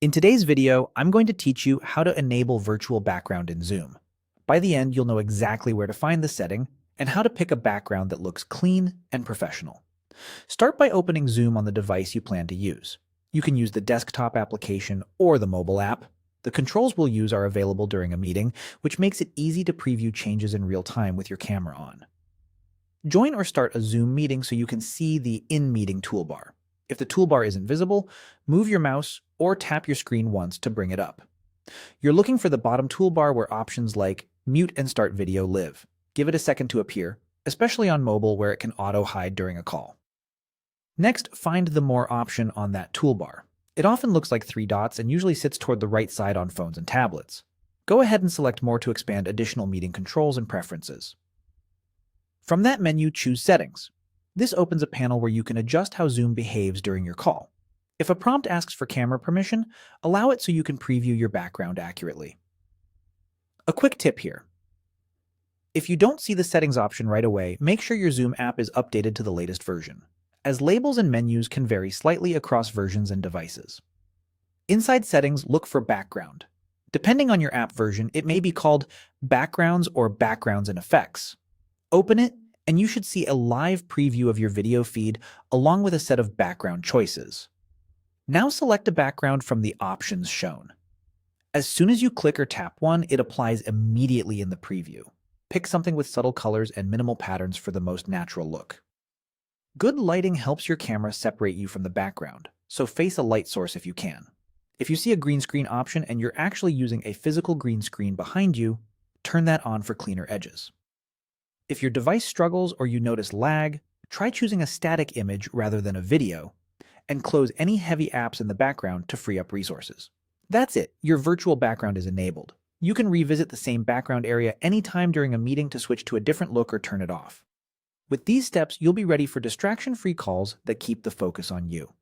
In today's video, I'm going to teach you how to enable virtual background in Zoom. By the end, you'll know exactly where to find the setting and how to pick a background that looks clean and professional. Start by opening Zoom on the device you plan to use. You can use the desktop application or the mobile app. The controls we'll use are available during a meeting, which makes it easy to preview changes in real time with your camera on. Join or start a Zoom meeting so you can see the in-meeting toolbar. If the toolbar isn't visible, move your mouse or tap your screen once to bring it up. You're looking for the bottom toolbar where options like mute and start video live. Give it a second to appear, especially on mobile where it can auto-hide during a call. Next, find the More option on that toolbar. It often looks like three dots and usually sits toward the right side on phones and tablets. Go ahead and select More to expand additional meeting controls and preferences. From that menu, choose Settings. This opens a panel where you can adjust how Zoom behaves during your call. If a prompt asks for camera permission, allow it so you can preview your background accurately. A quick tip here. If you don't see the settings option right away, make sure your Zoom app is updated to the latest version, as labels and menus can vary slightly across versions and devices. Inside Settings, look for Background. Depending on your app version, it may be called Backgrounds or Backgrounds and Effects. Open it, and you should see a live preview of your video feed along with a set of background choices. Now select a background from the options shown. As soon as you click or tap one, it applies immediately in the preview. Pick something with subtle colors and minimal patterns for the most natural look. Good lighting helps your camera separate you from the background, so face a light source if you can. If you see a green screen option and you're actually using a physical green screen behind you, turn that on for cleaner edges. If your device struggles or you notice lag, try choosing a static image rather than a video, and close any heavy apps in the background to free up resources. That's it, your virtual background is enabled. You can revisit the same background area anytime during a meeting to switch to a different look or turn it off. With these steps, you'll be ready for distraction-free calls that keep the focus on you.